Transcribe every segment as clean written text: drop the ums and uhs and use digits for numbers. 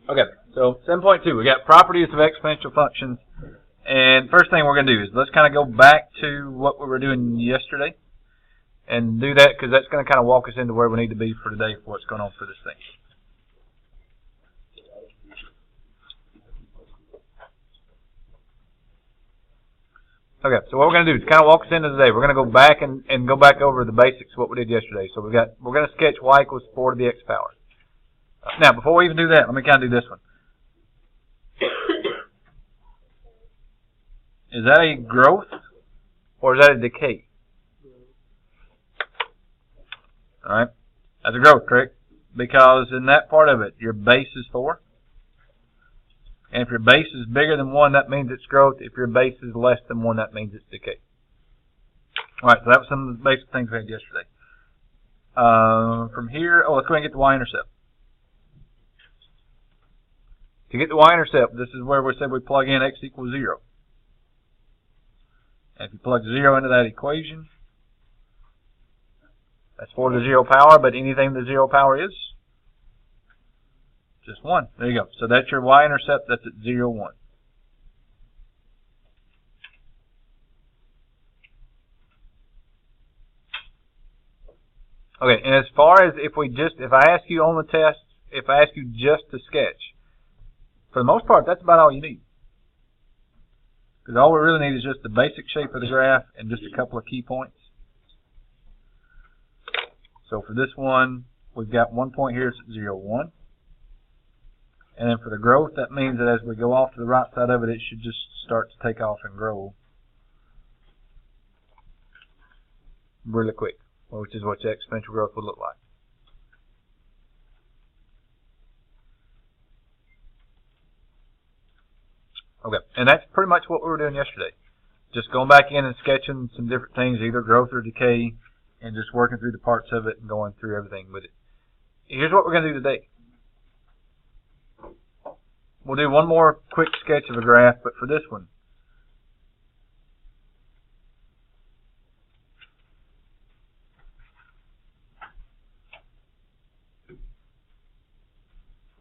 Okay, so 7.2, we got properties of exponential functions. And first thing we're going to do is let's kind of go back to what we were doing yesterday and do that because that's going to kind of walk us into where we need to be for today for what's going on for this thing. Okay, so what we're going to do is kind of walk us into today. We're going to go back and go back over the basics of what we did yesterday. So we're going to sketch y equals 4 to the x power. Now, before we even do that, let me kind of do this one. Is that a growth or is that a decay? All right, that's a growth, correct? Because in that part of it, your base is 4. And if your base is bigger than 1, that means it's growth. If your base is less than 1, that means it's decay. All right, so that was some of the basic things we had yesterday. From here, let's go ahead and get the y-intercept. To get the y-intercept, this is where we said we plug in x equals 0. And if you plug 0 into that equation, that's 4 to the 0 power, but anything the 0 power is just 1. There you go. So that's your y-intercept. That's at 0, 1. Okay, and as far as if I ask you on the test, if I ask you just to sketch, for the most part, that's about all you need. Because all we really need is just the basic shape of the graph and just a couple of key points. So for this one, we've got 1 point here, it's at 0, 1. And then for the growth, that means that as we go off to the right side of it, it should just start to take off and grow really quick, which is what the exponential growth would look like. Okay, and that's pretty much what we were doing yesterday. Just going back in and sketching some different things, either growth or decay, and just working through the parts of it and going through everything with it. Here's what we're going to do today. We'll do one more quick sketch of a graph, but for this one,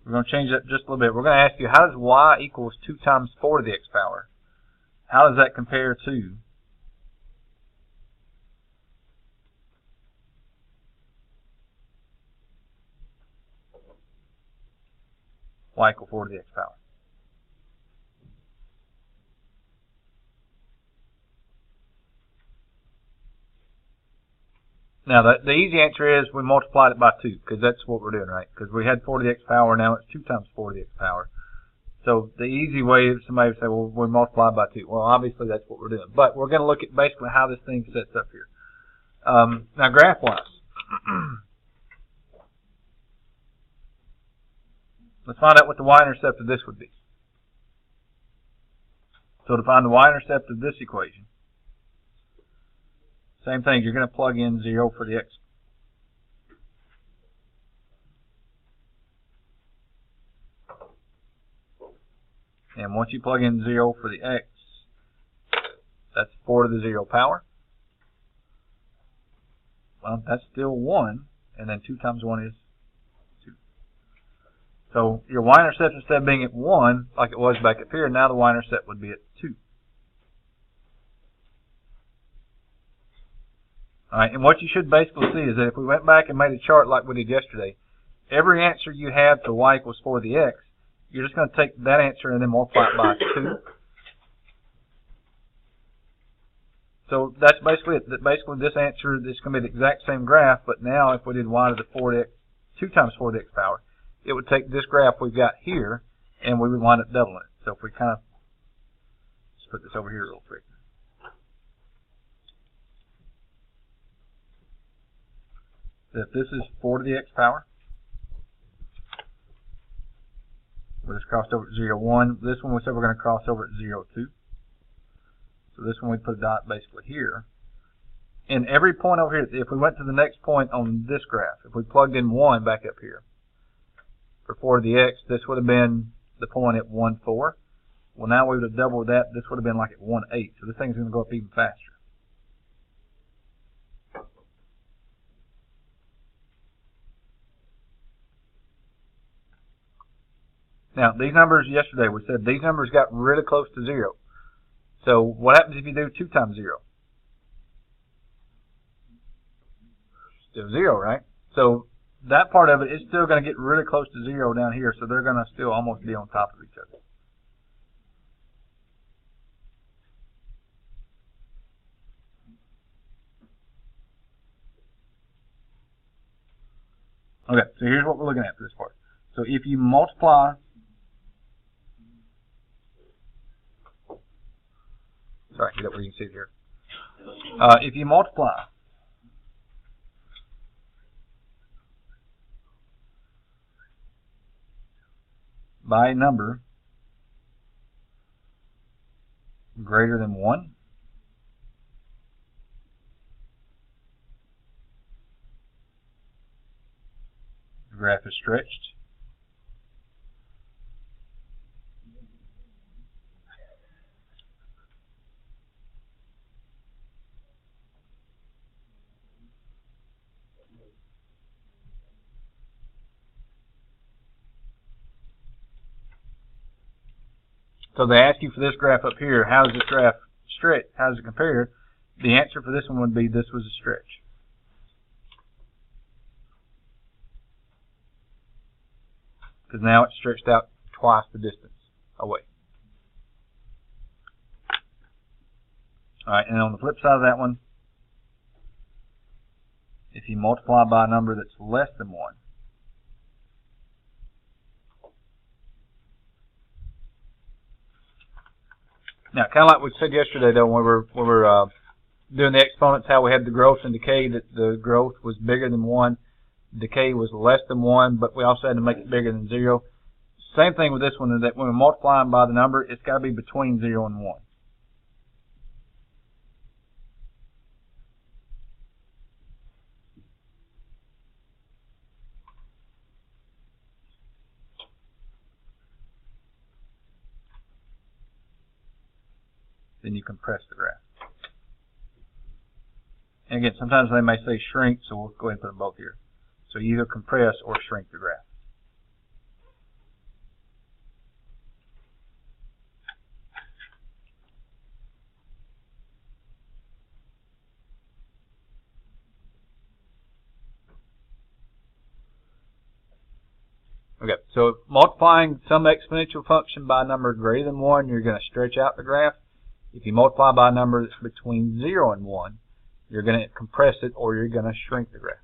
we're going to change that just a little bit. We're going to ask you, how does y equals 2 times 4 to the x power? How does that compare to y equals 4 to the x power? Now, the easy answer is we multiplied it by 2, because that's what we're doing, right? Because we had 4 to the x power, now it's 2 times 4 to the x power. So the easy way is somebody would say, well, we multiplied by 2. Well, obviously that's what we're doing. But we're going to look at basically how this thing sets up here. Now, graph-wise, let's find out what the y-intercept of this would be. So to find the y-intercept of this equation, same thing, you're going to plug in 0 for the x. And once you plug in 0 for the x, that's 4 to the 0 power. Well, that's still 1, and then 2 times 1 is 2. So your y-intercept, instead of being at 1, like it was back up here, now the y-intercept would be at 2. Alright, and what you should basically see is that if we went back and made a chart like we did yesterday, every answer you have to y equals 4 to the x, you're just going to take that answer and then multiply it by 2. So that's basically it. Basically, this answer is going to be the exact same graph, but now if we did y to the 4 to x, 2 times 4 to the x power, it would take this graph we've got here, and we would wind up doubling it. So if we kind of, let's put this over here real quick. If this is 4 to the x power, we just crossed over at 0, 1. This one we said we're going to cross over at 0, 2. So this one we put a dot basically here. And every point over here, if we went to the next point on this graph, if we plugged in 1 back up here, for 4 to the x, this would have been the point at 1, 4. Well, now we would have doubled that. This would have been like at 1, 8. So this thing's going to go up even faster. Now, these numbers yesterday, we said these numbers got really close to 0. So what happens if you do 2 times 0? Still 0, right? So that part of it is still going to get really close to 0 down here, so they're going to still almost be on top of each other. Okay, so here's what we're looking at for this part. So if you multiply, sorry, get up where you can see it here. If you multiply by a number greater than 1, the graph is stretched. So they ask you for this graph up here, how is this graph stretched? How does it compare? The answer for this one would be this was a stretch. Because now it's stretched out twice the distance away. Alright, and on the flip side of that one, if you multiply by a number that's less than 1, now, kind of like we said yesterday, though, when we were doing the exponents, how we had the growth and decay, that the growth was bigger than 1, decay was less than 1, but we also had to make it bigger than 0. Same thing with this one, is that when we multiply them by the number, it's got to be between 0 and 1. Then you compress the graph. And again, sometimes they may say shrink, so we'll go ahead and put them both here. So you either compress or shrink the graph. Okay, so multiplying some exponential function by a number greater than 1, you're going to stretch out the graph. If you multiply by a number that's between 0 and 1, you're going to compress it or you're going to shrink the graph.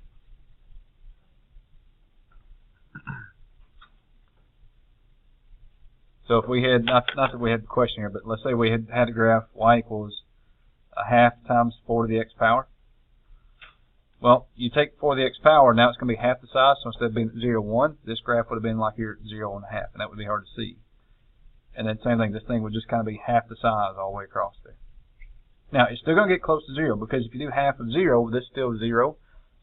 So if we had, not that we had the question here, but let's say we had a graph y equals a half times 4 to the x power. Well, you take 4 to the x power, now it's going to be half the size, so instead of being 0, 1, this graph would have been like here 0 and a half, and that would be hard to see. And then same thing, this thing would just kind of be half the size all the way across there. Now, it's still going to get close to 0, because if you do half of 0, this is still 0.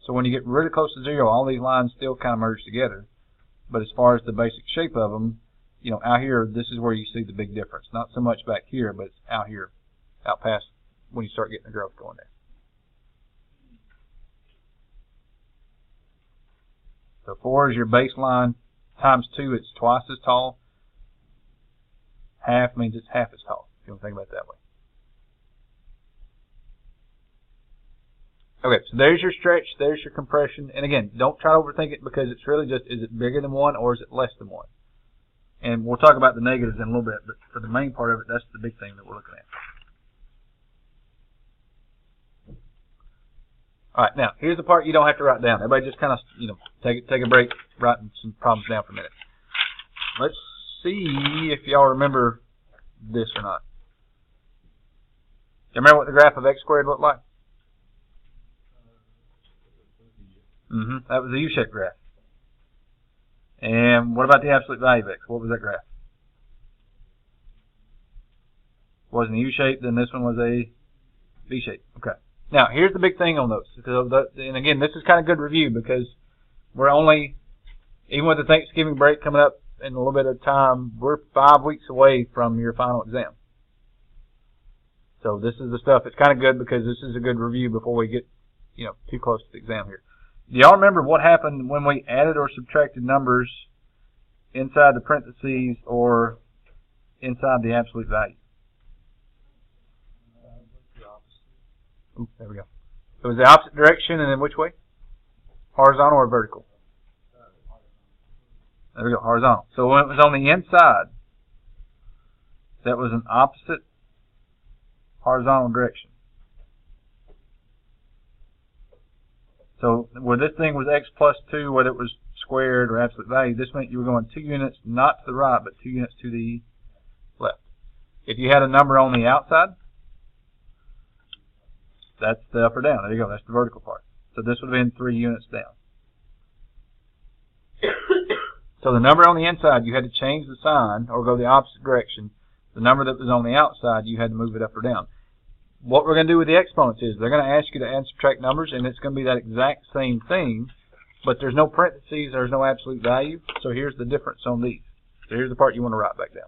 So when you get really close to 0, all these lines still kind of merge together. But as far as the basic shape of them, you know, out here, this is where you see the big difference. Not so much back here, but it's out here, out past when you start getting the growth going there. So 4 is your baseline, times 2, it's twice as tall. Half means it's half as tall, if you want to think about it that way. Okay, so there's your stretch, there's your compression. And again, don't try to overthink it, because it's really just, is it bigger than 1 or is it less than 1? And we'll talk about the negatives in a little bit, but for the main part of it, that's the big thing that we're looking at. Alright, now, here's the part you don't have to write down. Everybody just kind of, you know, take a break, writing some problems down for a minute. Let's see if y'all remember this or not. Do you remember what the graph of x squared looked like? That was a U-shaped graph. And what about the absolute value of x? What was that graph? Wasn't a U-shape, then this one was a V-shape. Okay. Now, here's the big thing on those. And again, this is kind of good review, because we're only, even with the Thanksgiving break coming up in a little bit of time, we're 5 weeks away from your final exam. So this is the stuff that's kind of good, because this is a good review before we get, you know, too close to the exam here. Do y'all remember what happened when we added or subtracted numbers inside the parentheses or inside the absolute value? Ooh, there we go. So it was the opposite direction, and then which way? Horizontal or vertical? There we go, horizontal. So when it was on the inside, that was an opposite horizontal direction. So where this thing was x plus 2, whether it was squared or absolute value, this meant you were going 2 units not to the right, but 2 units to the left. If you had a number on the outside, that's the up or down. There you go, that's the vertical part. So this would have been 3 units down. So the number on the inside, you had to change the sign or go the opposite direction. The number that was on the outside, you had to move it up or down. What we're going to do with the exponents is they're going to ask you to add and subtract numbers, and it's going to be that exact same thing, but there's no parentheses, there's no absolute value. So here's the difference on these. So here's the part you want to write back down.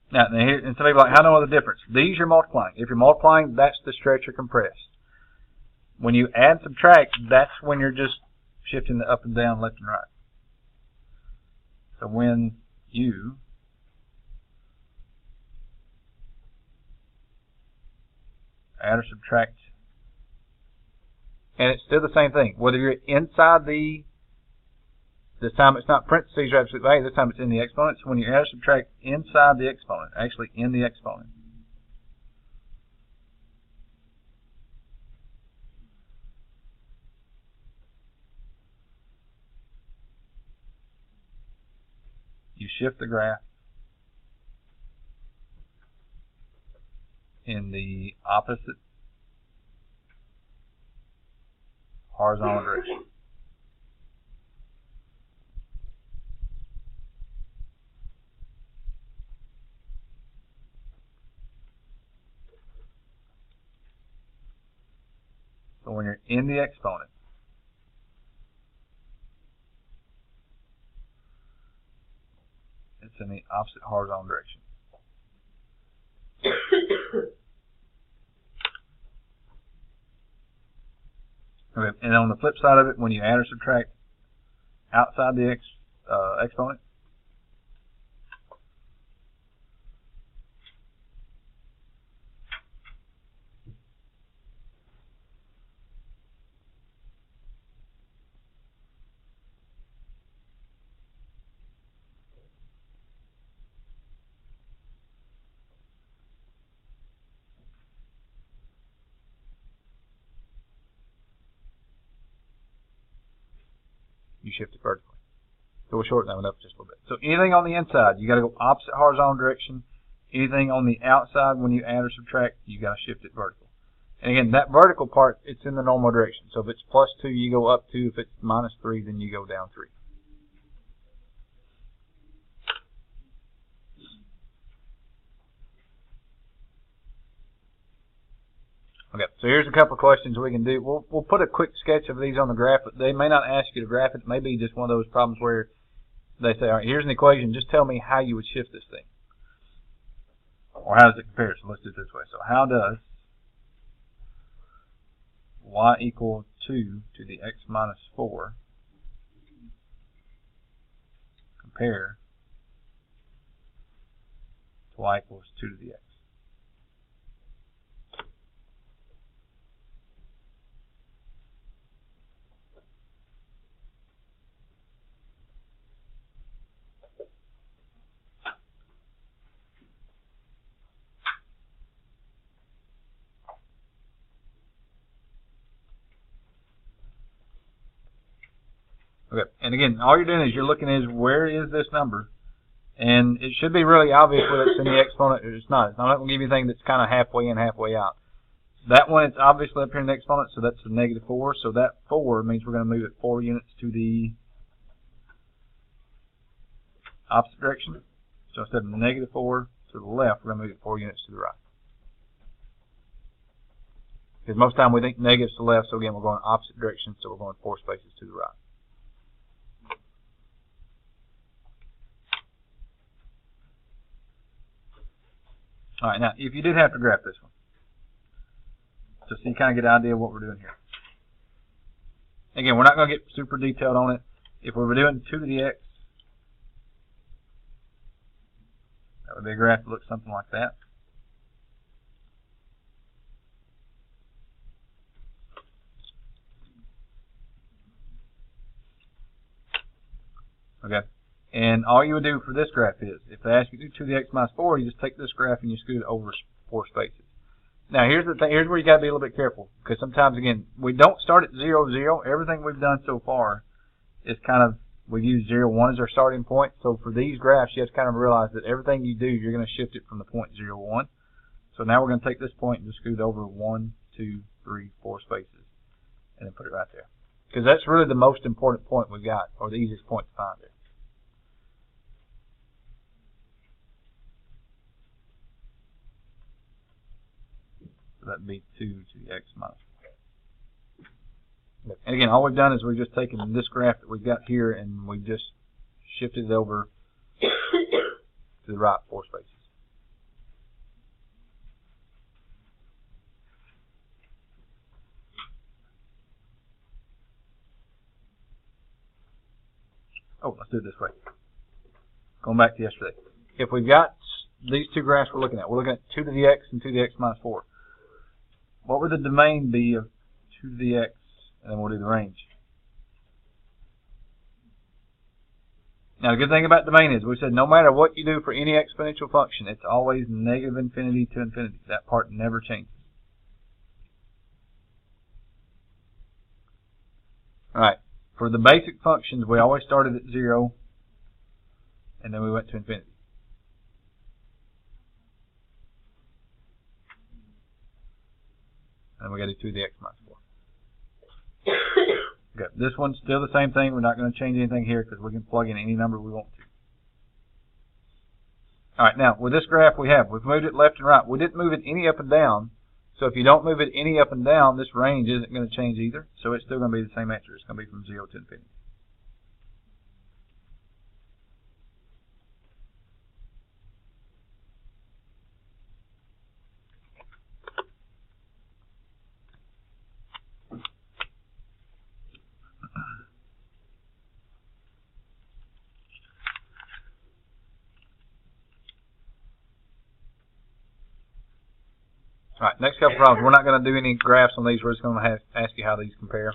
Now, and some people are like, how do I know the difference? These you're multiplying. If you're multiplying, that's the stretch or compressed. When you add and subtract, that's when you're just shifting the up and down, left and right. So when you add or subtract, and it's still the same thing. Whether you're inside this time it's not parentheses or absolute value, this time it's in the exponent. So when you add or subtract inside the exponent, actually in the exponent, you shift the graph in the opposite horizontal direction. So when you're in the exponent, it's in the opposite horizontal direction. Okay. And on the flip side of it, when you add or subtract outside the exponent, you shift it vertically. So we'll shorten that one up just a little bit. So anything on the inside, you got to go opposite horizontal direction. Anything on the outside, when you add or subtract, you got to shift it vertical. And again, that vertical part, it's in the normal direction. So if it's plus 2, you go up 2. If it's minus 3, then you go down 3. Okay, so here's a couple of questions we can do. We'll put a quick sketch of these on the graph, but they may not ask you to graph it. It may be just one of those problems where they say, all right, here's an equation. Just tell me how you would shift this thing. Or how does it compare? So let's do it this way. So how does y equal 2 to the x minus 4 compare to y equals 2 to the x? Okay, and again, all you're doing is you're looking at where is this number, and it should be really obvious whether it's in the exponent or it's not. I'm not going to give you anything that's kind of halfway in, halfway out. That one, it's obviously up here in the exponent, so that's a negative 4. So that 4 means we're going to move it 4 units to the opposite direction. So instead of negative 4 to the left, we're going to move it 4 units to the right. Because most of the time we think negatives to the left, so again, we're going opposite direction, so we're going 4 spaces to the right. All right, now, if you did have to graph this one, just so you kind of get an idea of what we're doing here. Again, we're not going to get super detailed on it. If we were doing 2 to the x, that would be a graph that looks something like that. Okay. And all you would do for this graph is, if they ask you to do 2 to the x minus 4, you just take this graph and you scoot it over 4 spaces. Now here's the thing, here's where you got to be a little bit careful, because sometimes, again, we don't start at 0, 0. Everything we've done so far is kind of, we've used 0, 1 as our starting point. So for these graphs, you have to kind of realize that everything you do, you're going to shift it from the point 0, 1. So now we're going to take this point and just scoot over 1, 2, 3, 4 spaces, and then put it right there. Because that's really the most important point we've got, or the easiest point to find there. That'd be 2 to the x minus 4. And again, all we've done is we've just taken this graph that we've got here and we've just shifted it over to the right 4 spaces. Oh, let's do it this way. Going back to yesterday. If we've got these 2 graphs we're looking at 2 to the x and 2 to the x minus 4. What would the domain be of 2 to the x, and then we'll do the range. Now the good thing about domain is we said no matter what you do for any exponential function, it's always negative infinity to infinity. That part never changes. Alright, for the basic functions we always started at 0 and then we went to infinity. And we got to do 2 to the x minus 4. Okay, this one's still the same thing. We're not going to change anything here because we can plug in any number we want to. Alright, now with this graph we've moved it left and right. We didn't move it any up and down. So if you don't move it any up and down, this range isn't going to change either. So it's still going to be the same answer. It's going to be from 0 to infinity. Alright, next couple problems. We're not going to do any graphs on these. We're just going to ask you how these compare.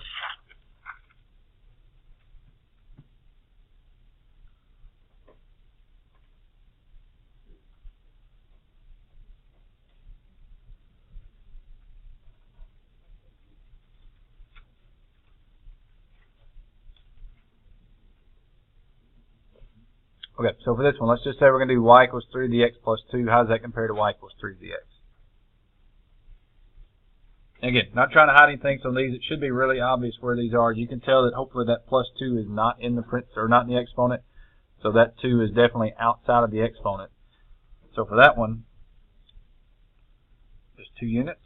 Okay, so for this one, let's just say we're going to do y equals 3 to the x plus 2. How does that compare to y equals 3 to the x? Again, not trying to hide anything on these. It should be really obvious where these are. You can tell that hopefully that plus 2 is not in the or not in the exponent. So that 2 is definitely outside of the exponent. So for that one, just 2 units.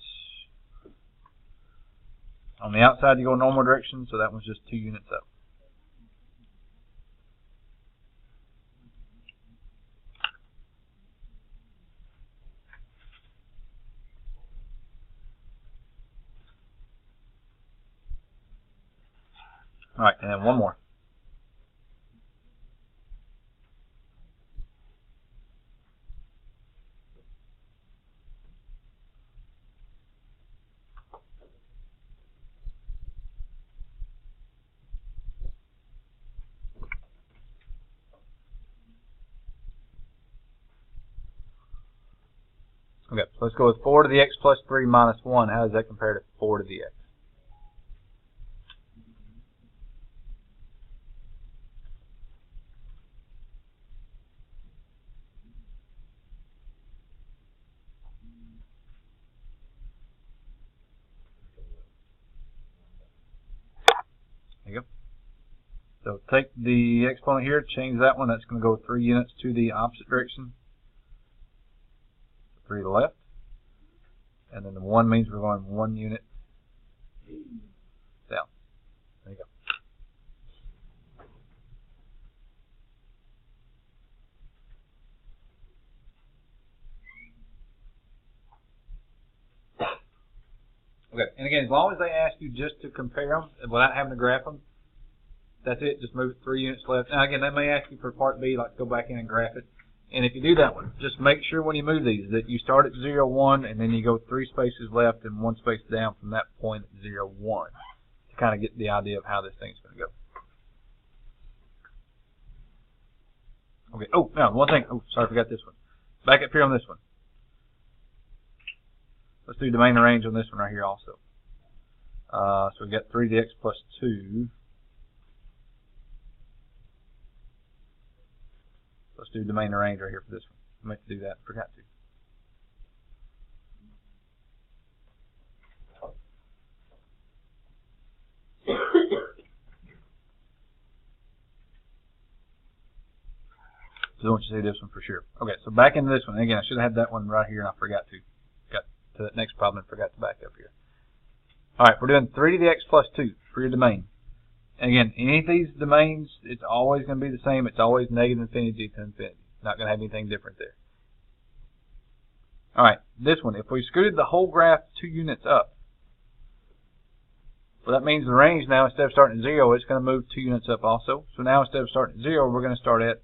On the outside you go normal direction, so that one's just 2 units up. Alright, and then one more. Okay, so let's go with 4 to the x plus 3 minus 1. How does that compare to 4 to the x? There you go. So take the exponent here, change that one. That's going to go 3 units to the opposite direction. 3 to the left. And then the 1 means we're going 1 unit down. There you go. Okay, And again, as long as they ask you just to compare them without having to graph them, that's it. Just move it 3 units left. Now again, they may ask you for part B, like go back in and graph it. And if you do that one, just make sure when you move these that you start at 0, 1, and then you go 3 spaces left and 1 space down from that point at 0, 1 to kind of get the idea of how this thing's going to go. Okay. Oh, now one thing. Oh, sorry, I forgot this one. Back up here on this one. Let's do domain and range on this one right here also. So we've got 3 to the x plus 2. Let's do domain and range right here for this one. I meant to do that. Forgot to. So I want you to see this one for sure. Okay, so back into this one. Again, I should have had that one right here and I forgot to. Got to that next problem and forgot to back up here. Alright, we're doing 3 to the x plus 2 for your domain. And again, any of these domains, it's always going to be the same. It's always negative infinity to infinity. Not going to have anything different there. Alright, this one, if we scooted the whole graph 2 units up, well, that means the range now, instead of starting at 0, it's going to move 2 units up also. So now instead of starting at 0, we're going to start at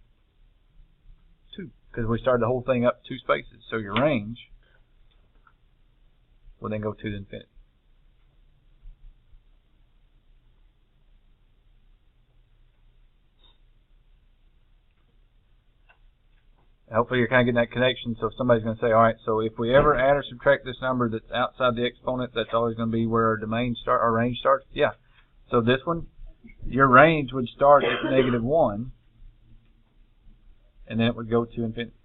2, because we started the whole thing up 2 spaces. So your range will then go 2 to infinity. Hopefully you're kind of getting that connection. So somebody's going to say, all right, so if we ever add or subtract this number that's outside the exponent, that's always going to be where our domain start, our range starts. Yeah. So this one, your range would start at -1, and then it would go to infinity.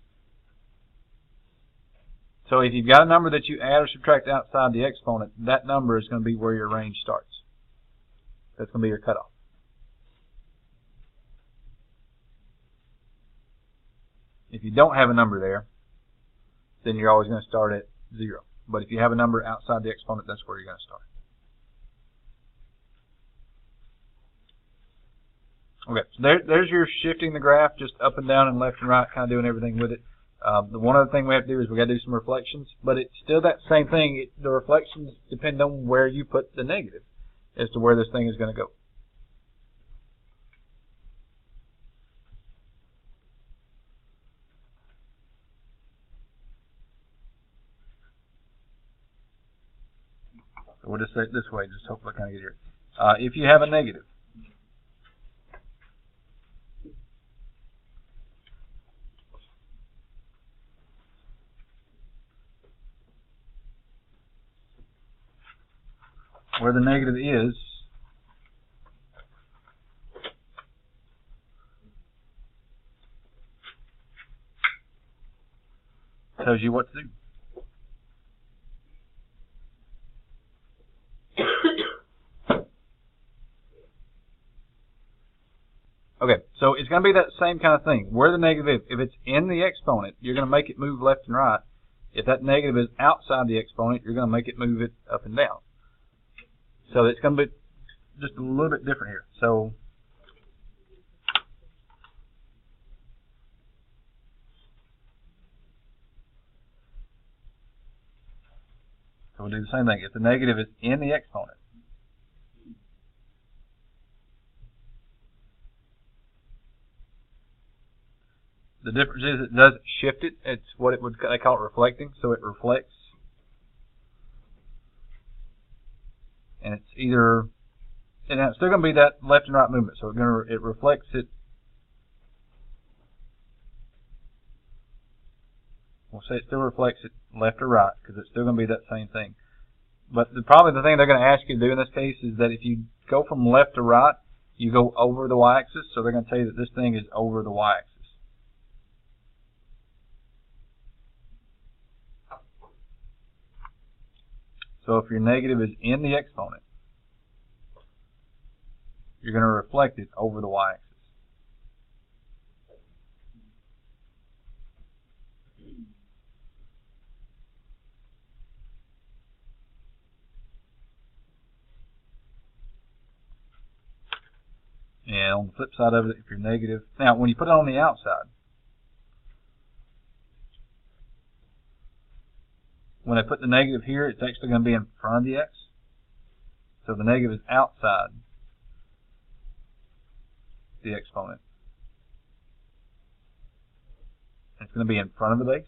So if you've got a number that you add or subtract outside the exponent, that number is going to be where your range starts. That's going to be your cutoff. If you don't have a number there, then you're always going to start at 0. But if you have a number outside the exponent, that's where you're going to start. Okay, so there's your shifting the graph just up and down and left and right, kind of doing everything with it. The one other thing we have to do is we got to do some reflections, but it's still that same thing. The reflections depend on where you put the negative as to where this thing is going to go. So we'll just say it this way, just hopefully I kind of get here. If you have a negative, where the negative is, tells you what to do. Okay, so it's going to be that same kind of thing. Where the negative is, if it's in the exponent, you're going to make it move left and right. If that negative is outside the exponent, you're going to make it move it up and down. So it's going to be just a little bit different here. So we'll do the same thing. If the negative is in the exponent, the difference is it doesn't shift it. It's what they call it reflecting. So it reflects, and it's either, and it's still going to be that left and right movement. So it reflects it. We'll say it still reflects it left or right because it's still going to be that same thing. But probably the thing they're going to ask you to do in this case is that if you go from left to right, you go over the y-axis. So they're going to tell you that this thing is over the y-axis. So if your negative is in the exponent, you're going to reflect it over the y-axis. And on the flip side of it, if you're negative, now when you put it on the outside, when I put the negative here, it's actually going to be in front of the x. So the negative is outside the exponent. It's going to be in front of the base.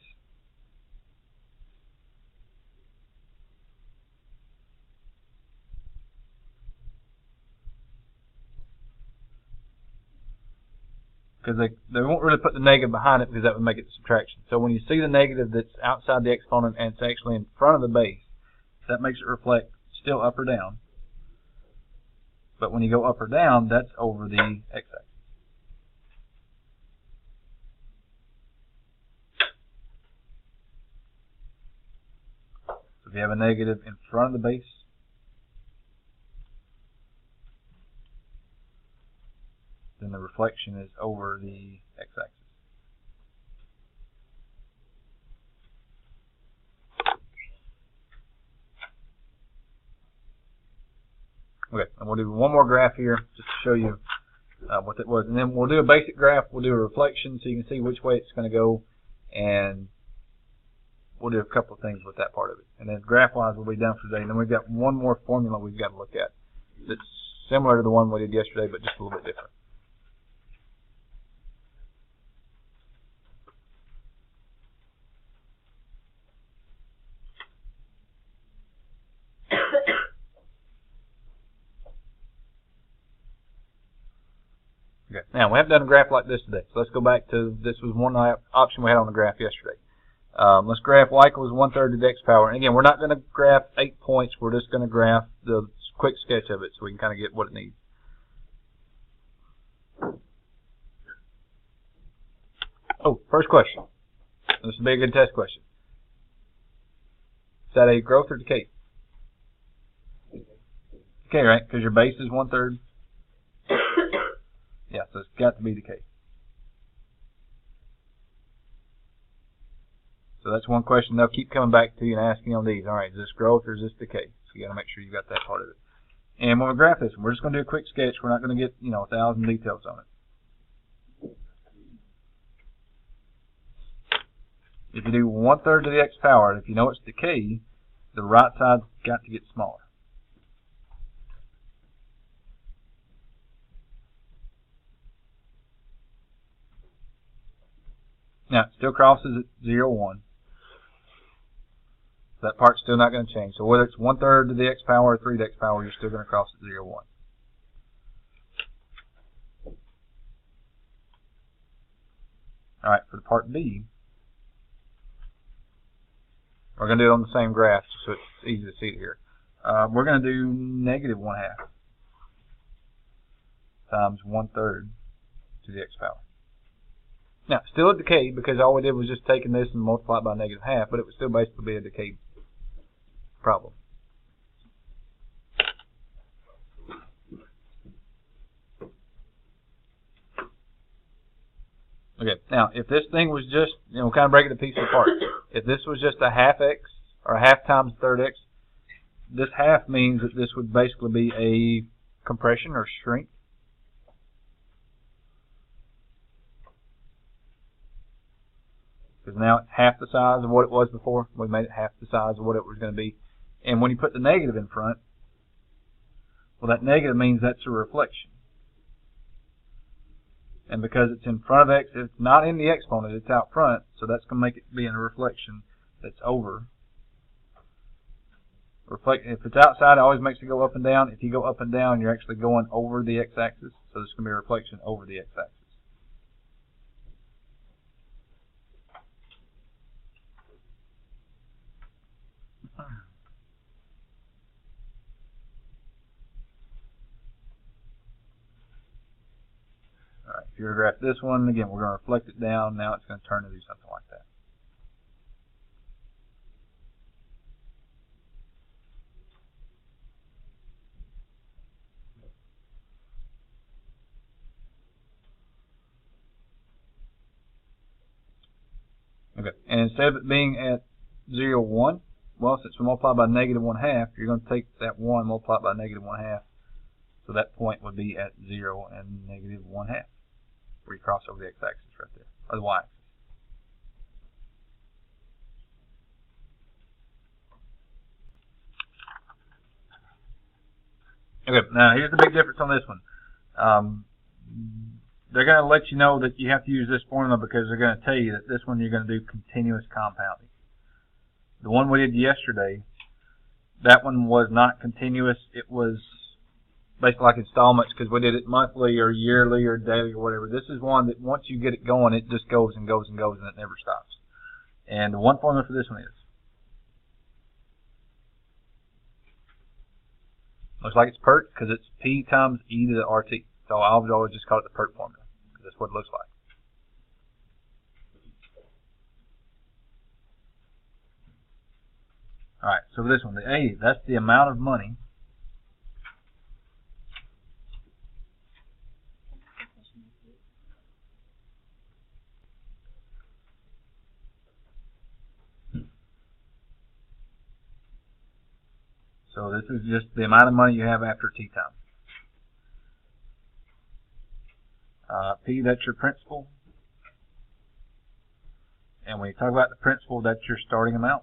Because they won't really put the negative behind it because that would make it subtraction. So when you see the negative that's outside the exponent and it's actually in front of the base, that makes it reflect still up or down. But when you go up or down, that's over the x-axis. So if you have a negative in front of the base, then the reflection is over the x-axis. Okay, and we'll do one more graph here just to show you what that was. And then we'll do a basic graph, we'll do a reflection so you can see which way it's going to go, and we'll do a couple of things with that part of it. And then graph-wise we'll be done for today. And then we've got one more formula we've got to look at that's similar to the one we did yesterday, but just a little bit different. Okay. Now, we haven't done a graph like this today, so let's go back to, this was one option we had on the graph yesterday. Let's graph y equals 1/3 to the x power. And again, we're not going to graph 8 points, we're just going to graph the quick sketch of it so we can kind of get what it needs. Oh, first question. This will be a good test question. Is that a growth or decay? Decay, right? Because your base is 1/3. Yeah, so it's got to be decay. So that's one question they'll keep coming back to you and asking on these. All right, is this growth or is this decay? So you got to make sure you got that part of it. And when we graph this, we're just going to do a quick sketch. We're not going to get 1,000 details on it. If you do 1/3 to the x power, if you know it's decay, the right side's got to get smaller. Now, it still crosses at 0, 1. That part's still not going to change. So whether it's 1/3 to the x power or 3 to the x power, you're still going to cross at 0, 1. All right, for the part B, we're going to do it on the same graph so it's easy to see it here. We're going to do -1/2 times 1/3 to the x power. Now, still a decay because all we did was just taking this and multiply it by -1/2, but it would still basically be a decay problem. Okay, now if this thing was just, we'll kind of break it to pieces apart. If this was just a 1/2x or 1/2 times 1/3 x, this half means that this would basically be a compression or shrink. Because now it's half the size of what it was before. We made it half the size of what it was going to be. And when you put the negative in front, well, that negative means that's a reflection. And because it's in front of x, it's not in the exponent, it's out front, so that's going to make it be in a reflection that's over. If it's outside, it always makes it go up and down. If you go up and down, you're actually going over the x-axis, so it's going to be a reflection over the x-axis. Alright, if you were to graph this one, again, we're going to reflect it down. Now it's going to turn to do something like that. Okay, and instead of it being at 0, 1, well, since we multiply by -1/2, you're going to take that 1, multiply it by -1/2. So that point would be at 0 and -1/2, where you cross over the x-axis right there, or the y-axis. Okay, now here's the big difference on this one. They're going to let you know that you have to use this formula because they're going to tell you that this one you're going to do continuous compounding. The one we did yesterday, that one was not continuous. It was basically like installments because we did it monthly or yearly or daily or whatever. This is one that once you get it going, it just goes and goes and goes and it never stops. And the one formula for this one is, looks like it's PERT because it's P times e to the RT. So I would always just call it the PERT formula because that's what it looks like. Alright, so for this one, the A, that's the amount of money. So this is just the amount of money you have after T time. P, that's your principal. And when you talk about the principal, that's your starting amount.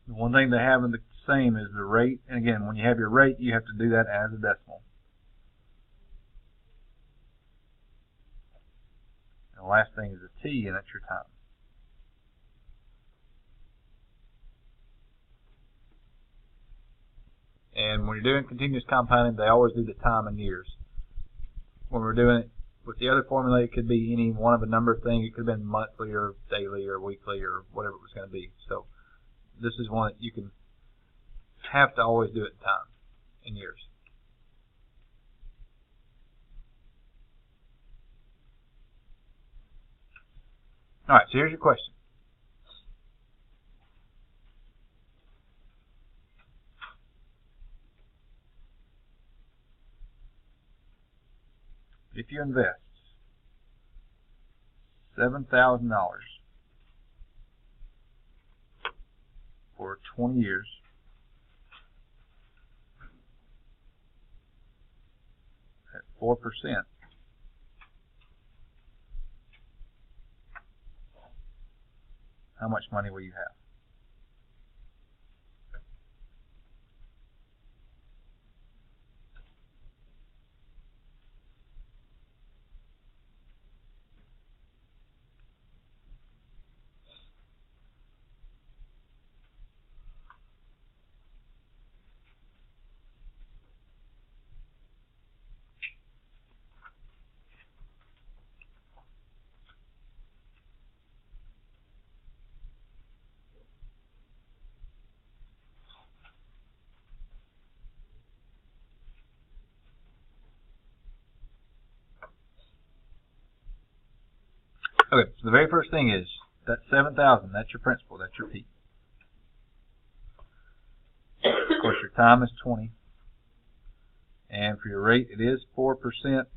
The one thing they have in the same is the rate. And again, when you have your rate, you have to do that as a decimal. And the last thing is a T, and that's your time. And when you're doing continuous compounding, they always do the time in years. When we're doing it with the other formula, it could be any one of a number of things. It could have been monthly or daily or weekly or whatever it was going to be. So this is one that you can have to always do it in time, in years. Alright, so here's your question. If you invest $7,000 for 20 years, at 4%, how much money will you have? Okay, so the very first thing is that 7,000. That's your principal. That's your P. Of course, your time is 20, and for your rate, it is 4%.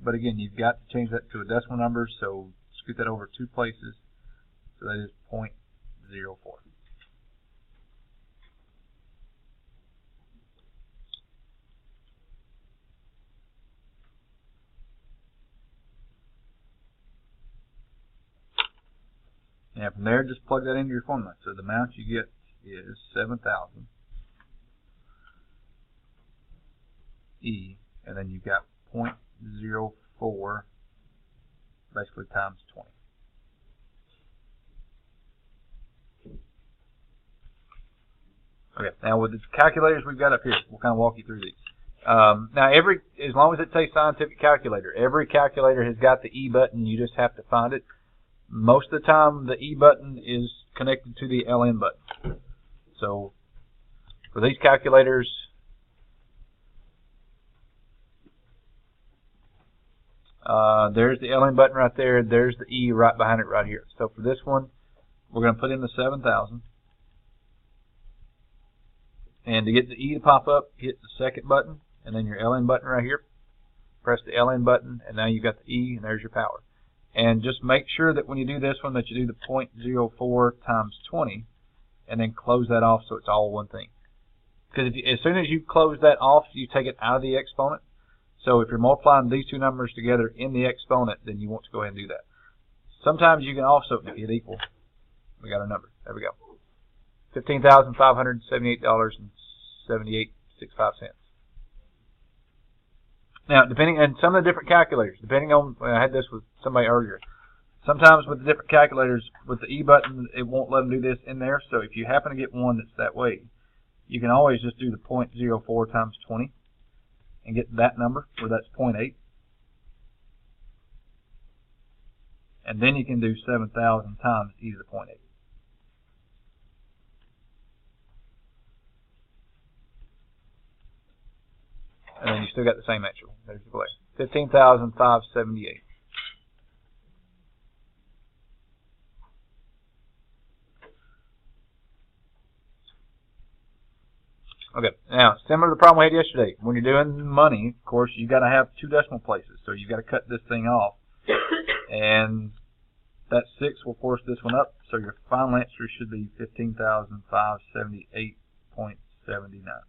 But again, you've got to change that to a decimal number. So scoot that over 2 places. So that is 0.04. And from there, just plug that into your formula. So the amount you get is 7,000 E, and then you've got 0.04 basically times 20. Okay, now with the calculators we've got up here, we'll kind of walk you through these. Now, as long as it says scientific calculator, every calculator has got the E button. You just have to find it. Most of the time, the E button is connected to the LN button. So for these calculators, there's the LN button right there. There's the E right behind it right here. So for this one, we're going to put in the 7,000. And to get the E to pop up, hit the second button, and then your LN button right here. Press the LN button, and now you've got the E, and there's your power. And just make sure that when you do this one that you do the 0.04 times 20 and then close that off so it's all one thing. Because as soon as you close that off, you take it out of the exponent. So if you're multiplying these two numbers together in the exponent, then you want to go ahead and do that. Sometimes you can also hit equal. We got our number. There we go. $15,578.65. Now, depending on some of the different calculators, depending on, I had this with somebody earlier. Sometimes with the different calculators, with the E button, it won't let them do this in there. So if you happen to get one that's that way, you can always just do the 0.04 times 20 and get that number, where that's 0.8. And then you can do 7,000 times e to the 0.8. And then you still got the same answer. There's the glare. 15,578. Okay, now, similar to the problem we had yesterday. When you're doing money, of course, you've got to have two decimal places. So you've got to cut this thing off. And that 6 will force this one up. So your final answer should be 15,578.79.